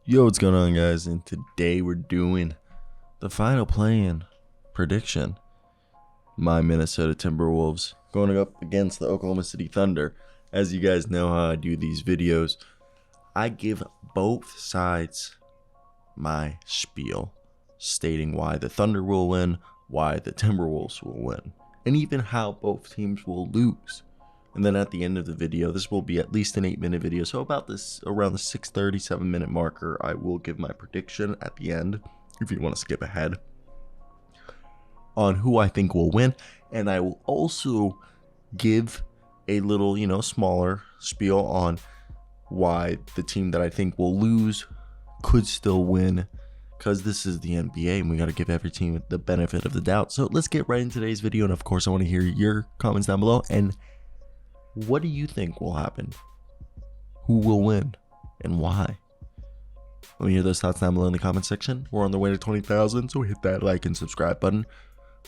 Yo, what's going on, guys? And today we're doing the final play-in prediction. My Minnesota Timberwolves going up against the Oklahoma City Thunder. As you guys know how I do these videos, I give both sides my spiel, stating why the Thunder will win, why the Timberwolves will win, and even how both teams will lose. And then at the end of the video, this will be at least an 8-minute video, so about this around the 6:30, 7-minute marker, I will give my prediction at the end, if you want to skip ahead, on who I think will win. And I will also give a little, smaller spiel on why the team that I think will lose could still win, because this is the NBA and we got to give every team the benefit of the doubt. So let's get right into today's video, and of course I want to hear your comments down below. And what do you think will happen? Who will win and why? Let me hear those thoughts down below in the comment section. We're on the way to 20,000, so hit that like and subscribe button.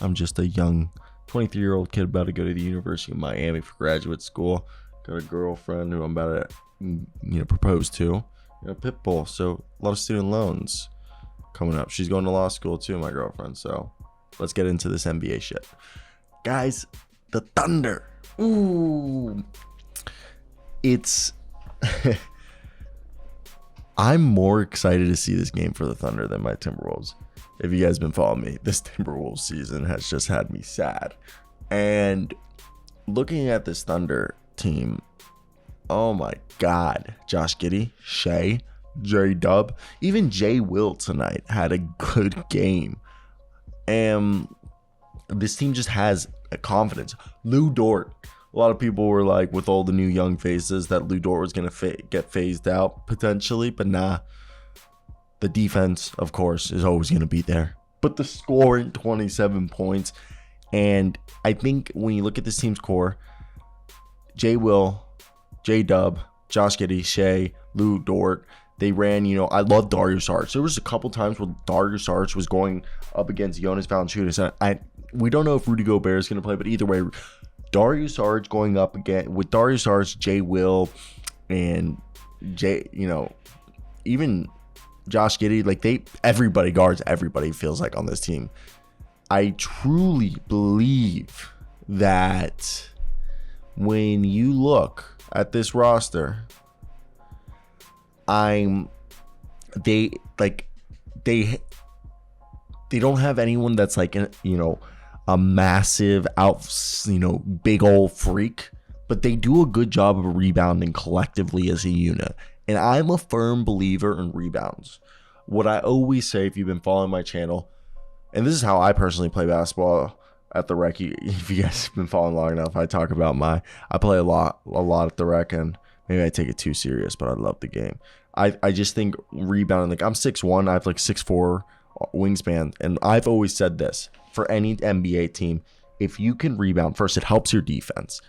I'm just a young 23-year-old kid about to go to the University of Miami for graduate school. Got a girlfriend who I'm about to propose to. Pitbull, so a lot of student loans coming up. She's going to law school too, my girlfriend. So let's get into this NBA shit. Guys, the Thunder. Ooh, it's I'm more excited to see this game for the Thunder than my Timberwolves. If you guys been following me, this Timberwolves season has just had me sad. And looking at this Thunder team, oh my God, Josh Giddey, Shea, J-Dub, even J Will tonight had a good game. And this team just has a confidence. Lou Dort. A lot of people were like, with all the new young faces, that Lou Dort was going to get phased out potentially. But nah. The defense, of course, is always going to be there. But the scoring, 27 points. And I think when you look at this team's core, J Will, J-Dub, Josh Giddey, Shea, Lou Dort, they ran, I love Darius Saric. There was a couple times where Darius Saric was going up against Jonas Valanciunas. We don't know if Rudy Gobert is going to play, but either way, Darius Saric going up again with Darius Saric, J Will, and even Josh Giddey, everybody guards everybody, feels like, on this team. I truly believe that when you look at this roster, they don't have anyone that's like a massive big old freak, but they do a good job of rebounding collectively as a unit. And I'm a firm believer in rebounds. What I always say, if you've been following my channel, and this is how I personally play basketball at the rec. If you guys have been following long enough, I talk about I play a lot at the rec, and maybe I take it too serious, but I love the game. I just think rebounding, I'm 6'1", I have 6'4" wingspan, and I've always said this, for any NBA team, if you can rebound, first, it helps your defense.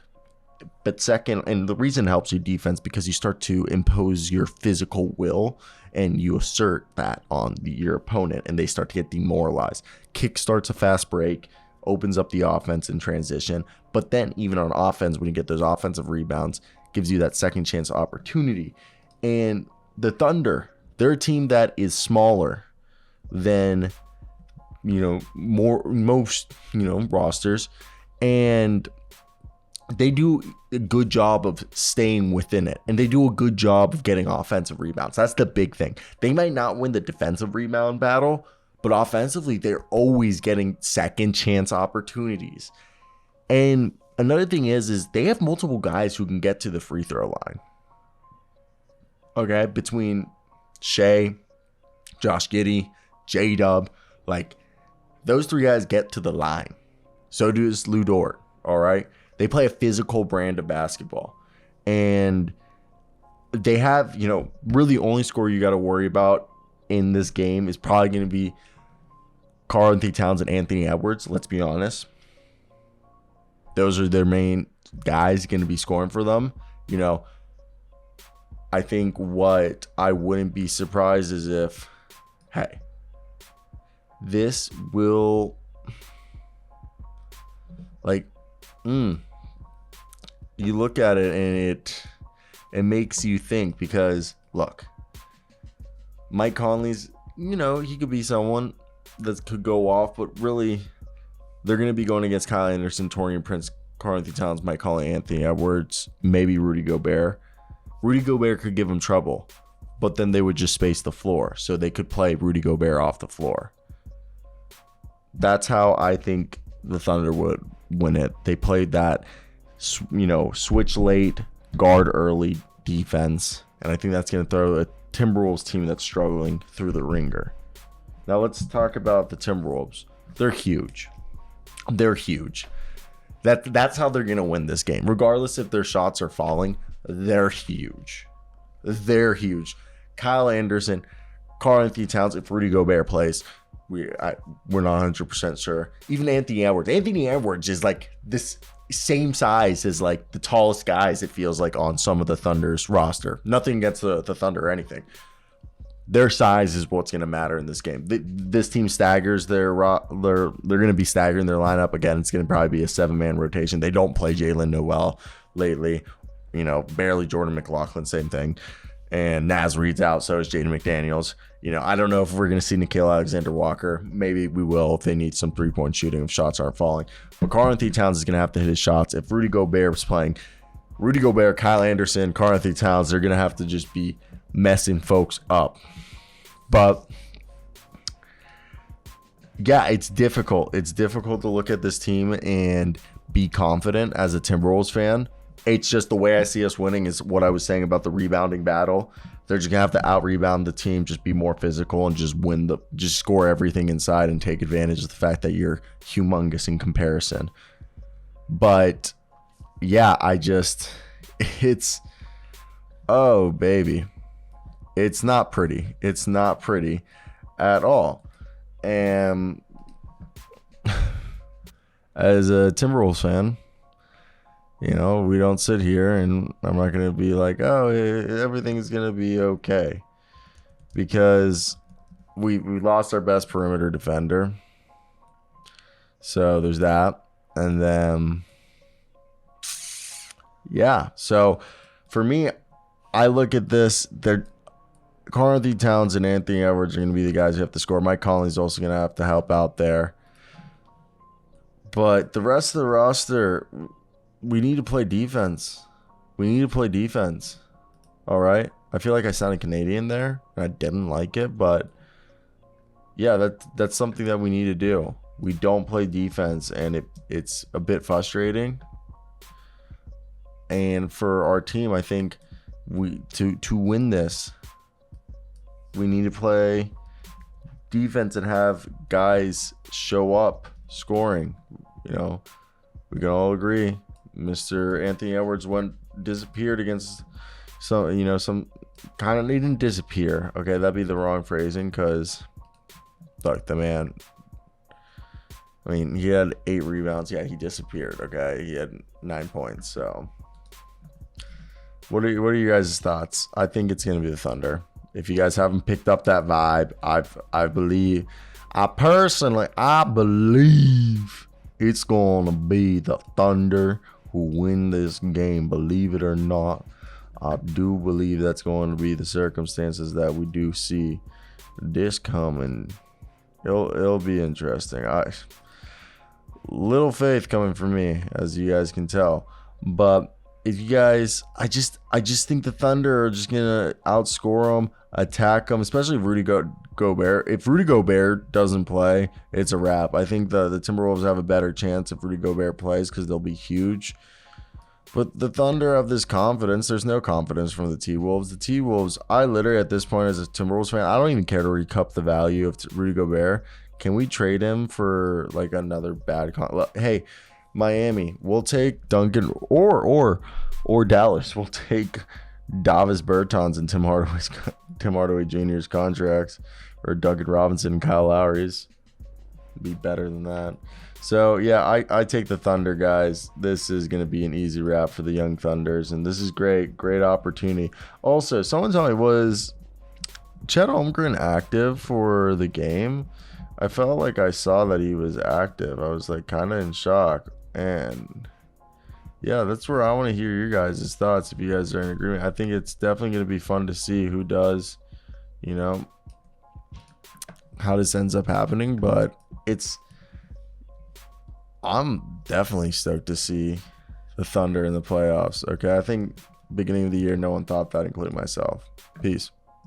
But second, and the reason it helps your defense, because you start to impose your physical will and you assert that on your opponent, and they start to get demoralized. Kick starts a fast break, opens up the offense in transition. But then even on offense, when you get those offensive rebounds, gives you that second chance opportunity. And the Thunder, they're a team that is smaller than most rosters, and they do a good job of staying within it, and they do a good job of getting offensive rebounds. That's the big thing. They might not win the defensive rebound battle, but offensively, they're always getting second chance opportunities. And another thing is they have multiple guys who can get to the free throw line. Okay, between Shea, Josh Giddey, J-Dub, those three guys get to the line. So does Lou Dort, all right? They play a physical brand of basketball. And they have, really the only score you got to worry about in this game is probably going to be Karl-Anthony Towns and Anthony Edwards, let's be honest. Those are their main guys going to be scoring for them. I think what I wouldn't be surprised is if, this will, you look at it and it makes you think, because look, Mike Conley's, he could be someone that could go off, but really, they're going to be going against Kyle Anderson, Taurean Prince, Karl-Anthony Towns, Mike Conley, Anthony Edwards, maybe Rudy Gobert. Rudy Gobert could give him trouble, but then they would just space the floor, so they could play Rudy Gobert off the floor. That's how I think the Thunder would win it. They played that, switch late, guard early defense, and I think that's going to throw a Timberwolves team that's struggling through the ringer. Now let's talk about the Timberwolves. They're huge. They're huge. That's how they're going to win this game. Regardless if their shots are falling, they're huge. They're huge. Kyle Anderson, Karl-Anthony Towns, if Rudy Gobert plays, we're not 100% sure. Even Anthony Edwards. Anthony Edwards is like this same size as like the tallest guys, it feels like, on some of the Thunder's roster. Nothing against the Thunder or anything. Their size is what's going to matter in this game. This team staggers they're going to be staggering their lineup. Again, it's going to probably be a 7-man rotation. They don't play Jalen Noel lately. Barely Jordan McLaughlin, same thing. And Naz Reid's out, so is Jaden McDaniels. I don't know if we're going to see Gilgeous-Alexander Walker. Maybe we will if they need some three-point shooting if shots aren't falling. But Karl-Anthony Towns is going to have to hit his shots. If Rudy Gobert was playing, Rudy Gobert, Kyle Anderson, Karl-Anthony Towns, they're going to have to just be messing folks up. But yeah, it's difficult. It's difficult to look at this team and be confident as a Timberwolves fan. It's just the way I see us winning is what I was saying about the rebounding battle. They're just gonna have to out-rebound the team, just be more physical, and just score everything inside and take advantage of the fact that you're humongous in comparison. But yeah, oh baby, it's not pretty. It's not pretty at all. And as a Timberwolves fan, we don't sit here and I'm not going to be like, oh, everything's going to be okay. Because we lost our best perimeter defender. So there's that. And then, yeah. So for me, I look at this. Karl-Anthony Towns and Anthony Edwards are going to be the guys who have to score. Mike Conley's also going to have to help out there. But the rest of the roster, we need to play defense. All right? I feel like I sounded Canadian there, and I didn't like it, but yeah, that's something that we need to do. We don't play defense, and it's a bit frustrating. And for our team, I think to win this, we need to play defense and have guys show up scoring. We can all agree Mr. Anthony Edwards disappeared against some kind of, he didn't disappear. Okay, that'd be the wrong phrasing, because look, the man, I mean, he had 8 rebounds. Yeah, he disappeared. Okay, he had 9 points. So what are you guys' thoughts? I think it's gonna be the Thunder. If you guys haven't picked up that vibe, I believe it's gonna be the Thunder who win this game. Believe it or not, I do believe that's going to be the circumstances that we do see this coming. It'll be interesting. Little faith coming from me, as you guys can tell. But if you guys, I just think the Thunder are just gonna outscore them, attack them, especially Rudy Gobert. If Rudy Gobert doesn't play, it's a wrap. I think the Timberwolves have a better chance if Rudy Gobert plays, because they'll be huge. But the Thunder have this confidence. There's no confidence from the T-Wolves. The T-Wolves, I literally, at this point, as a Timberwolves fan, I don't even care to recup the value of Rudy Gobert. Can we trade him for like another bad hey, Miami, we'll take Duncan, or Dallas, we'll take Davis Bertans and Tim Hardaway Jr.'s contracts, or Duncan Robinson and Kyle Lowry's. Be better than that. So yeah, I take the Thunder, guys. This is going to be an easy wrap for the young Thunders, and this is great opportunity. Also, someone told me, was Chet Holmgren active for the game? I felt like I saw that he was active. I was like kind of in shock. And yeah, that's where I want to hear your guys' thoughts, if you guys are in agreement. I think it's definitely going to be fun to see who does, how this ends up happening, but I'm definitely stoked to see the Thunder in the playoffs. Okay, I think beginning of the year, no one thought that, including myself. Peace.